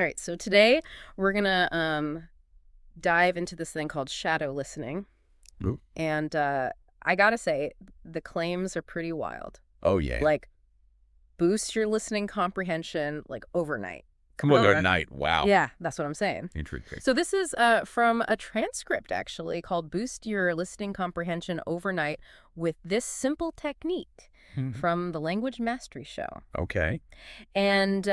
All right, so today we're gonna dive into this thing called shadow listening. Ooh. And I gotta say, the claims are pretty wild. Oh, yeah. Like, boost your listening comprehension, like, overnight. Come on, good night. Wow. Yeah, that's what I'm saying. Intriguing. So this is from a transcript, actually, called Boost Your Listening Comprehension Overnight with This Simple Technique from the Language Mastery Show. Okay. And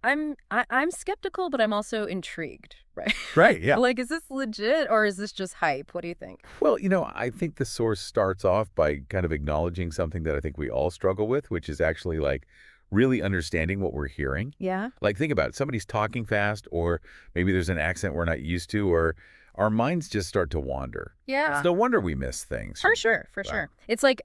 I'm skeptical, but I'm also intrigued, right? Right, yeah. Like, is this legit or is this just hype? What do you think? Well, I think the source starts off by kind of acknowledging something that I think we all struggle with, which is actually like really understanding what we're hearing. Yeah. Like, think about it. Somebody's talking fast, or maybe there's an accent we're not used to, or our minds just start to wander. Yeah. It's no wonder we miss things. For sure, for Wow. sure. It's like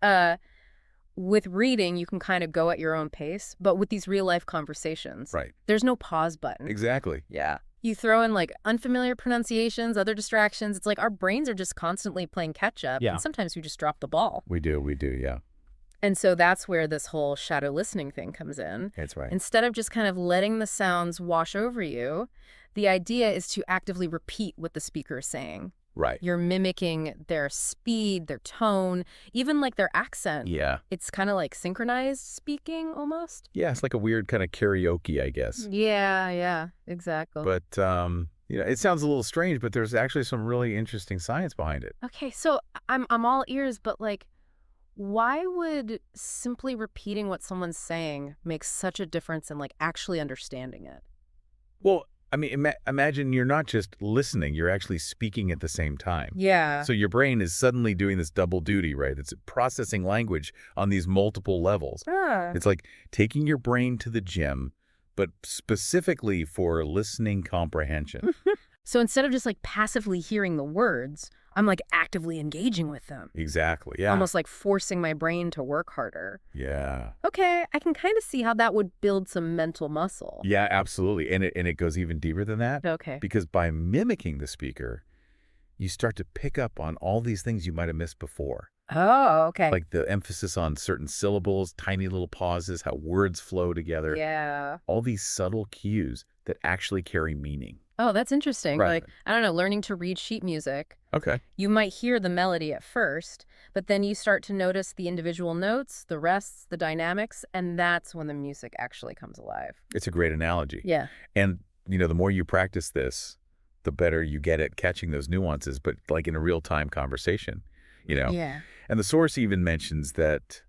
with reading, you can kind of go at your own pace, but with these real life conversations, Right. there's no pause button. Exactly. Yeah. You throw in like unfamiliar pronunciations, other distractions. It's like our brains are just constantly playing catch up. Yeah. And sometimes we just drop the ball. We do, yeah. And so that's where this whole shadow listening thing comes in. That's right. Instead of just kind of letting the sounds wash over you, the idea is to actively repeat what the speaker is saying. Right. You're mimicking their speed, their tone, even like their accent. Yeah. It's kind of like synchronized speaking almost. Yeah, it's like a weird kind of karaoke, I guess. Yeah, exactly. But, it sounds a little strange, but there's actually some really interesting science behind it. Okay, so I'm all ears, but like, why would simply repeating what someone's saying make such a difference in like actually understanding it? Well, I mean, imagine you're not just listening, you're actually speaking at the same time. Yeah. So your brain is suddenly doing this double duty, right? It's processing language on these multiple levels. Ah. It's like taking your brain to the gym, but specifically for listening comprehension. So instead of just like passively hearing the words, I'm like actively engaging with them. Exactly, yeah. Almost like forcing my brain to work harder. Yeah. Okay, I can kind of see how that would build some mental muscle. Yeah, absolutely. And it goes even deeper than that. Okay. Because by mimicking the speaker, you start to pick up on all these things you might have missed before. Oh, okay. Like the emphasis on certain syllables, tiny little pauses, how words flow together. Yeah. All these subtle cues that actually carry meaning. Oh, that's interesting. Right. Like, I don't know, learning to read sheet music. Okay. You might hear the melody at first, but then you start to notice the individual notes, the rests, the dynamics, and that's when the music actually comes alive. It's a great analogy. Yeah. And, the more you practice this, the better you get at catching those nuances, but like in a real-time conversation, Yeah. And the source even mentions that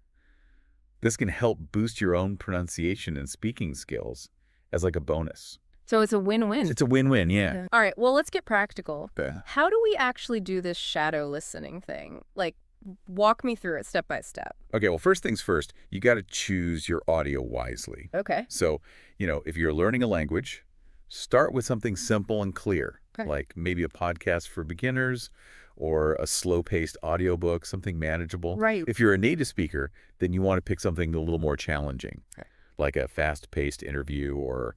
this can help boost your own pronunciation and speaking skills as like a bonus. So it's a win-win. It's a win-win, yeah. All right, well, let's get practical. Yeah. How do we actually do this shadow listening thing? Like, walk me through it step by step. Okay, well, first things first, you got to choose your audio wisely. Okay. So, if you're learning a language, start with something simple and clear, Okay. like maybe a podcast for beginners or a slow-paced audiobook, something manageable. Right. If you're a native speaker, then you want to pick something a little more challenging, Okay. like a fast-paced interview or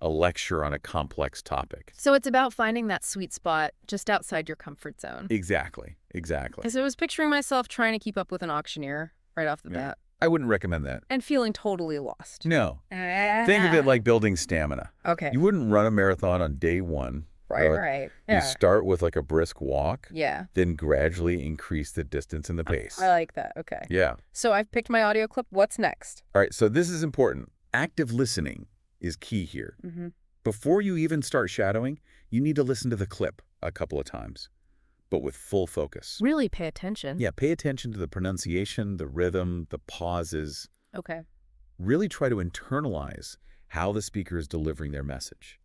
a lecture on a complex topic. So it's about finding that sweet spot just outside your comfort zone. Exactly. Because I was picturing myself trying to keep up with an auctioneer right off the bat I wouldn't recommend that. and feeling totally lost. No. Think of it like building stamina. Okay. You wouldn't run a marathon on day one. Right. You Yeah. start with like a brisk walk, Yeah. then gradually increase the distance and the pace. I like that. Okay. Yeah. So I've picked my audio clip. What's next? All right, so this is important. Active listening is key here. Mm-hmm. Before you even start shadowing, you need to listen to the clip a couple of times, but with full focus. Really pay attention. Yeah, pay attention to the pronunciation, the rhythm, the pauses. Okay. Really try to internalize how the speaker is delivering their message.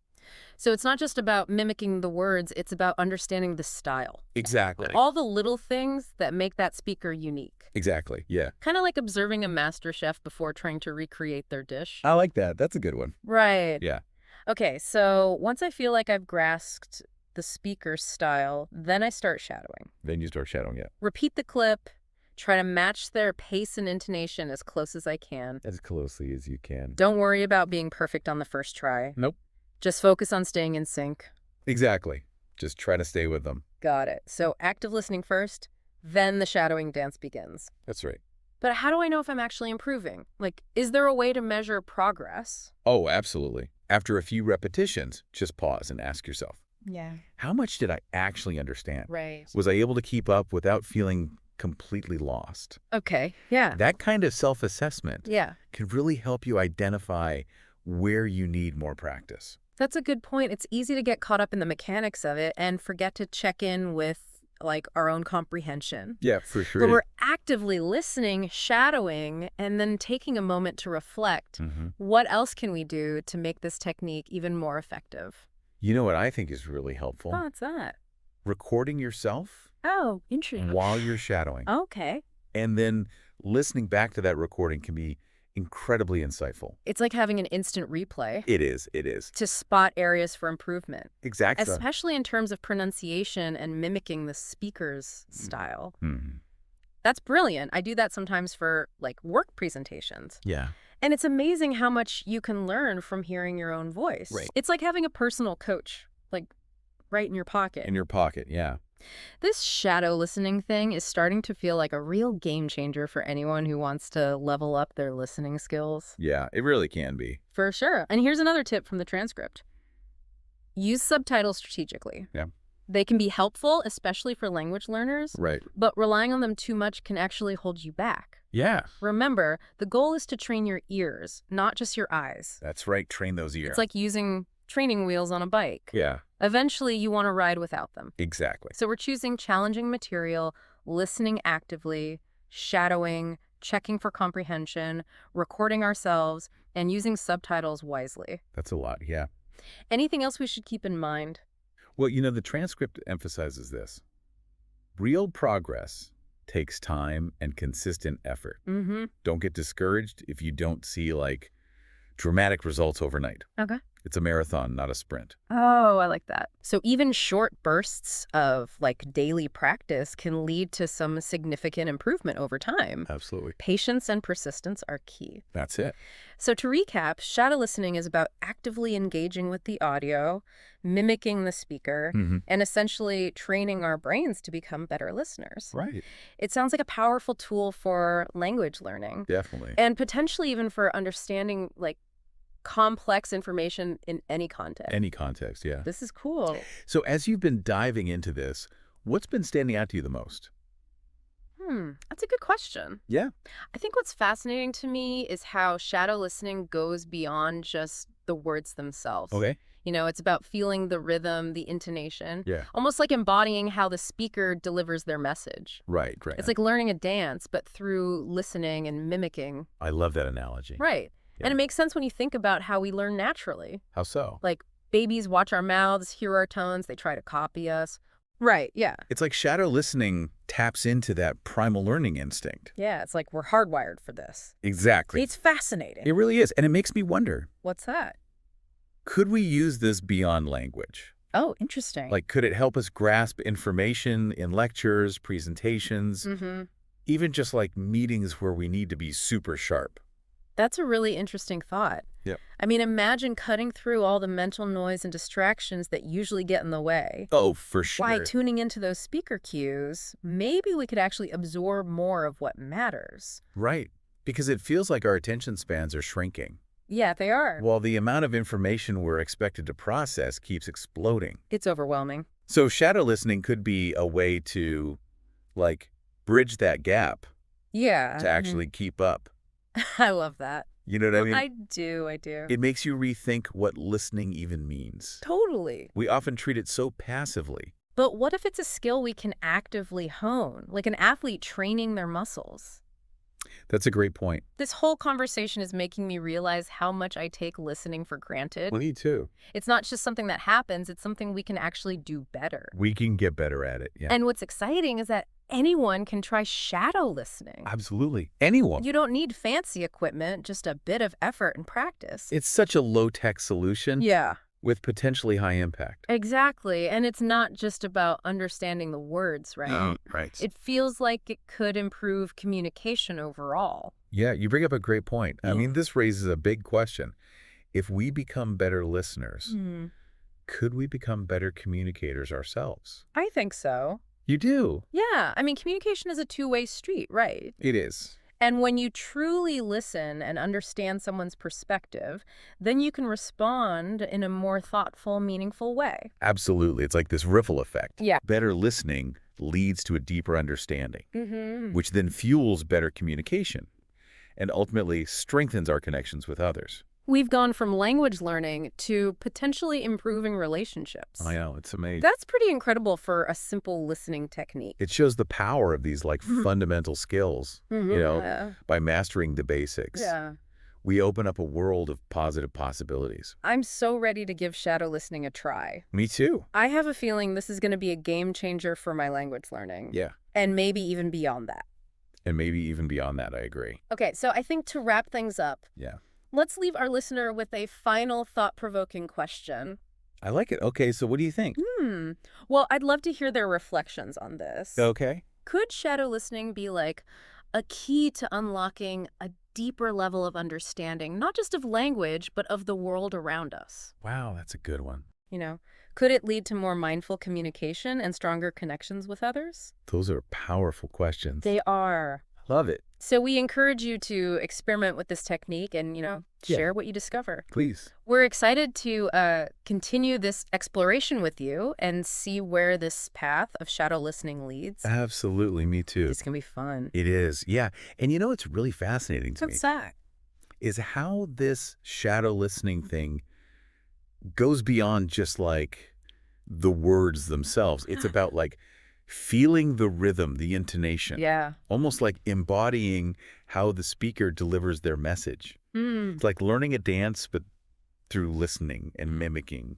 So it's not just about mimicking the words, it's about understanding the style. Exactly. All the little things that make that speaker unique. Exactly, yeah. Kind of like observing a master chef before trying to recreate their dish. I like that. That's a good one. Right. Yeah. Okay, so once I feel like I've grasped the speaker's style, then I start shadowing. Then you start shadowing it. Repeat the clip, try to match their pace and intonation as close as I can. As closely as you can. Don't worry about being perfect on the first try. Nope. Just focus on staying in sync. Exactly. Just try to stay with them. Got it. So active listening first, then the shadowing dance begins. That's right. But how do I know if I'm actually improving? Like, is there a way to measure progress? Oh, absolutely. After a few repetitions, just pause and ask yourself, Yeah. how much did I actually understand? Right. Was I able to keep up without feeling completely lost? Okay. Yeah. That kind of self-assessment Yeah. can really help you identify where you need more practice. That's a good point. It's easy to get caught up in the mechanics of it and forget to check in with like our own comprehension. Yeah, for But sure. we're actively listening, shadowing, and then taking a moment to reflect. What else can we do to make this technique even more effective? You know what I think is really helpful? What's that? Recording yourself Oh, interesting. while you're shadowing. Okay. And then listening back to that recording can be incredibly insightful. It's like having an instant replay It is. It is. to spot areas for improvement, Exactly. especially in terms of pronunciation and mimicking the speaker's style. Mhm. That's brilliant. I do that sometimes for like work presentations. Yeah. And it's amazing how much you can learn from hearing your own voice. Right. It's like having a personal coach, like right in your pocket. In your pocket, yeah. This shadow listening thing is starting to feel like a real game changer for anyone who wants to level up their listening skills. Yeah, it really can be. For sure. And here's another tip from the transcript. Use subtitles strategically. Yeah. They can be helpful, especially for language learners, Right. but relying on them too much can actually hold you back. Yeah. Remember, the goal is to train your ears, not just your eyes. That's right. Train those ears. It's like using training wheels on a bike. Yeah, Eventually, you want to ride without them. exactly. So we're choosing challenging material, listening actively, shadowing, checking for comprehension, recording ourselves, and using subtitles wisely. That's a lot, yeah. Anything else we should keep in mind? Well, the transcript emphasizes this. Real progress takes time and consistent effort. Mm-hmm. Don't get discouraged if you don't see, like, dramatic results overnight. Okay. It's a marathon, not a sprint. Oh, I like that. So even short bursts of like daily practice can lead to some significant improvement over time. Absolutely. Patience and persistence are key. That's it. So to recap, shadow listening is about actively engaging with the audio, mimicking the speaker, and essentially training our brains to become better listeners. Right. It sounds like a powerful tool for language learning Definitely. and potentially even for understanding like complex information in any context. Any context, yeah. This is cool. So as you've been diving into this, what's been standing out to you the most? That's a good question. Yeah. I think what's fascinating to me is how shadow listening goes beyond just the words themselves. Okay. You know, it's about feeling the rhythm, the intonation, Yeah. almost like embodying how the speaker delivers their message. Right, right. It's like learning a dance, but through listening and mimicking. I love that analogy. Right. Yeah. And it makes sense when you think about how we learn naturally. How so? Like babies watch our mouths, hear our tones, they try to copy us. Right, yeah. It's like shadow listening taps into that primal learning instinct. Yeah, it's like we're hardwired for this. Exactly. It's fascinating. It really is. And it makes me wonder, What's that? could we use this beyond language? Oh, interesting. Like, could it help us grasp information in lectures, presentations, even just like meetings where we need to be super sharp? That's a really interesting thought. Yep. I mean, imagine cutting through all the mental noise and distractions that usually get in the way. Oh, for sure. By tuning into those speaker cues, maybe we could actually absorb more of what matters. Right. Because it feels like our attention spans are shrinking, Yeah, they are. while the amount of information we're expected to process keeps exploding. It's overwhelming. So shadow listening could be a way to, like, bridge that gap Yeah. to actually keep up. I love that. You know what I mean? I do. It makes you rethink what listening even means. Totally. We often treat it so passively. But what if it's a skill we can actively hone, like an athlete training their muscles? That's a great point. This whole conversation is making me realize how much I take listening for granted. Me too. It's not just something that happens, it's something we can actually do better. We can get better at it. Yeah. And what's exciting is that anyone can try shadow listening. Absolutely. Anyone. You don't need fancy equipment, just a bit of effort and practice. It's such a low-tech solution Yeah, with potentially high impact. exactly. And it's not just about understanding the words, right? Right. It feels like it could improve communication overall. Yeah, you bring up a great point. I Yeah. mean, this raises a big question. If we become better listeners, could we become better communicators ourselves? I think so. You do. Yeah, I mean, communication is a two-way street, right? It is. And when you truly listen and understand someone's perspective, then you can respond in a more thoughtful, meaningful way. Absolutely. It's like this ripple effect. Yeah. Better listening leads to a deeper understanding, Mm-hmm. which then fuels better communication and ultimately strengthens our connections with others. We've gone from language learning to potentially improving relationships. I know, it's amazing. That's pretty incredible for a simple listening technique. It shows the power of these like fundamental skills, Yeah. by mastering the basics. Yeah. We open up a world of positive possibilities. I'm so ready to give shadow listening a try. Me too. I have a feeling this is going to be a game changer for my language learning. Yeah. And maybe even beyond that. And maybe even beyond that, I agree. Okay, so I think to wrap things up, Yeah. let's leave our listener with a final thought-provoking question. I like it. Okay, so what do you think? Well, I'd love to hear their reflections on this. Okay. Could shadow listening be like a key to unlocking a deeper level of understanding, not just of language, but of the world around us? Wow, that's a good one. Could it lead to more mindful communication and stronger connections with others? Those are powerful questions. They are. Love it. So we encourage you to experiment with this technique and, share what you discover. Please. We're excited to continue this exploration with you and see where this path of shadow listening leads. Absolutely, me too. It's going to be fun. It is, yeah. And what's really fascinating to me What's that? is how this shadow listening thing goes beyond just like the words themselves. It's about like feeling the rhythm, the intonation. Yeah. Almost like embodying how the speaker delivers their message. It's like learning a dance, but through listening and mimicking,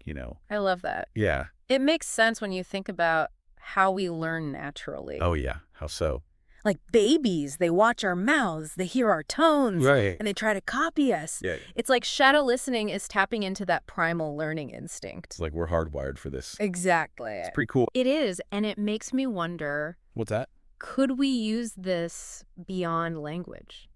I love that. Yeah. It makes sense when you think about how we learn naturally. Oh, yeah. How so? Like babies, they watch our mouths, they hear our tones, Right. and they try to copy us. Yeah. It's like shadow listening is tapping into that primal learning instinct. It's like we're hardwired for this. Exactly. It's pretty cool. It is, and it makes me wonder, What's that? could we use this beyond language?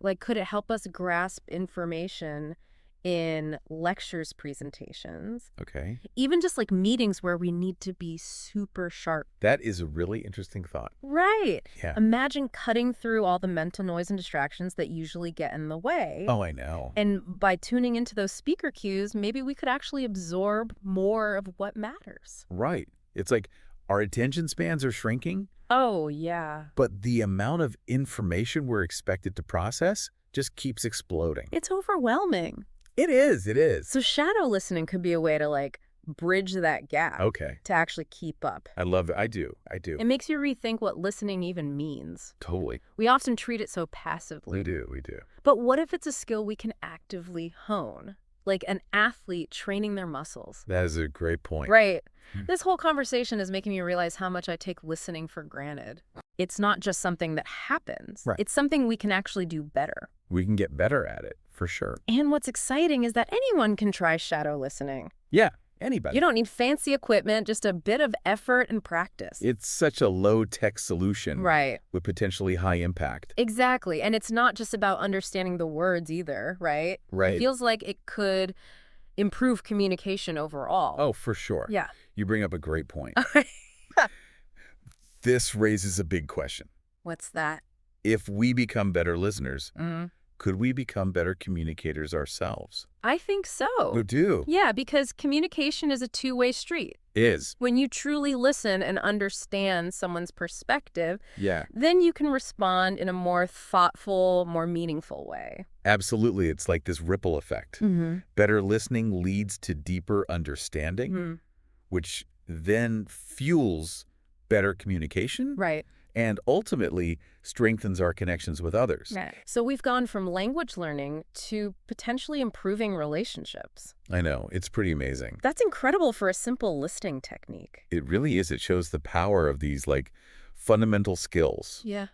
Like, could it help us grasp information in lectures, presentations, Okay. even just like meetings where we need to be super sharp? That is a really interesting thought. Right. Yeah. Imagine cutting through all the mental noise and distractions that usually get in the way. Oh, I know. And by tuning into those speaker cues, maybe we could actually absorb more of what matters. Right. It's like our attention spans are shrinking, Oh, yeah. but the amount of information we're expected to process just keeps exploding. It's overwhelming. It is. It is. So shadow listening could be a way to like bridge that gap Okay. to actually keep up. I love it. I do. It makes you rethink what listening even means. Totally. We often treat it so passively. We do. We do. But what if it's a skill we can actively hone? Like an athlete training their muscles. That is a great point. Right. This whole conversation is making me realize how much I take listening for granted. It's not just something that happens. Right. It's something we can actually do better. We can get better at it, for sure. And what's exciting is that anyone can try shadow listening. Yeah. Anybody. You don't need fancy equipment, just a bit of effort and practice. It's such a low-tech solution. Right. With potentially high impact. Exactly. And it's not just about understanding the words either, right? Right. It feels like it could improve communication overall. Oh, for sure. Yeah. You bring up a great point. This raises a big question. What's that? If we become better listeners, could we become better communicators ourselves? I think so. We do. Yeah, because communication is a two-way street. Is. When you truly listen and understand someone's perspective, Yeah. then you can respond in a more thoughtful, more meaningful way. Absolutely. It's like this ripple effect. Better listening leads to deeper understanding, which then fuels better communication. Right. And ultimately strengthens our connections with others. Right. So we've gone from language learning to potentially improving relationships. I know. It's pretty amazing. That's incredible for a simple listening technique. It really is. It shows the power of these like fundamental skills. Yeah.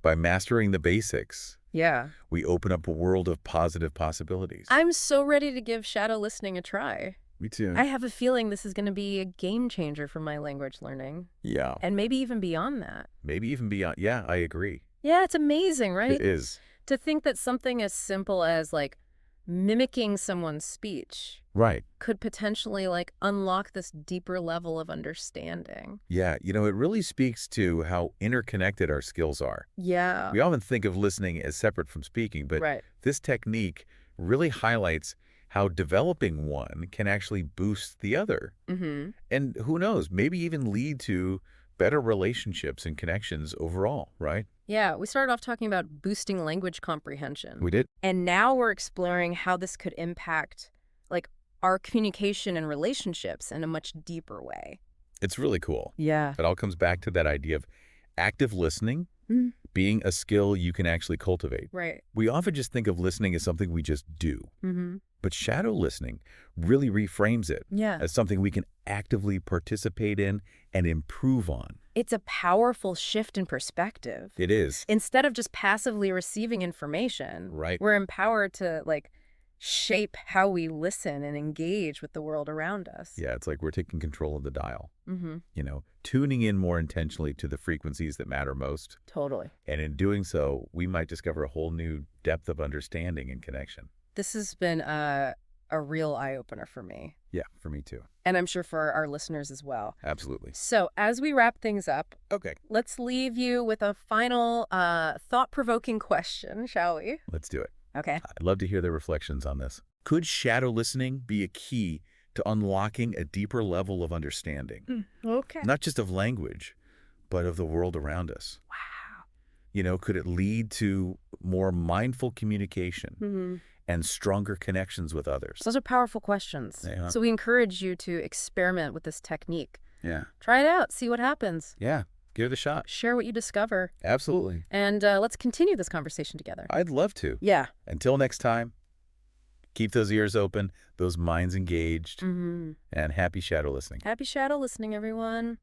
By mastering the basics, Yeah. we open up a world of positive possibilities. I'm so ready to give shadow listening a try. Me too. I have a feeling this is going to be a game changer for my language learning. Yeah. And maybe even beyond that. Maybe even beyond. Yeah, I agree. Yeah, it's amazing, right? It is. To think that something as simple as like mimicking someone's speech Right. could potentially like unlock this deeper level of understanding. Yeah, it really speaks to how interconnected our skills are. Yeah. We often think of listening as separate from speaking, but Right. this technique really highlights how developing one can actually boost the other. Mm-hmm. And who knows, maybe even lead to better relationships and connections overall, right? Yeah, we started off talking about boosting language comprehension. We did. And now we're exploring how this could impact like our communication and relationships in a much deeper way. It's really cool. Yeah. It all comes back to that idea of active listening Mm. being a skill you can actually cultivate. Right. We often just think of listening as something we just do, Mm-hmm. but shadow listening really reframes it Yeah. as something we can actively participate in and improve on. It's a powerful shift in perspective. It is. Instead of just passively receiving information, Right. we're empowered to like shape how we listen and engage with the world around us. Yeah, it's like we're taking control of the dial, Mm-hmm. tuning in more intentionally to the frequencies that matter most. Totally. And in doing so, we might discover a whole new depth of understanding and connection. This has been a real eye-opener for me, Yeah, for me too. and I'm sure for our listeners as well. Absolutely. So as we wrap things up, Okay, let's leave you with a final thought-provoking question, shall we? let's do it. Okay. I'd love to hear their reflections on this. Could shadow listening be a key to unlocking a deeper level of understanding? Okay. Not just of language, but of the world around us? Wow. Could it lead to more mindful communication Mm-hmm. and stronger connections with others? Those are powerful questions. Yeah. So we encourage you to experiment with this technique. Yeah. Try it out. See what happens. Yeah. Give it a shot. Share what you discover. Absolutely. And let's continue this conversation together. I'd love to. Yeah. Until next time, keep those ears open, those minds engaged, Mm-hmm. and happy shadow listening. Happy shadow listening, everyone.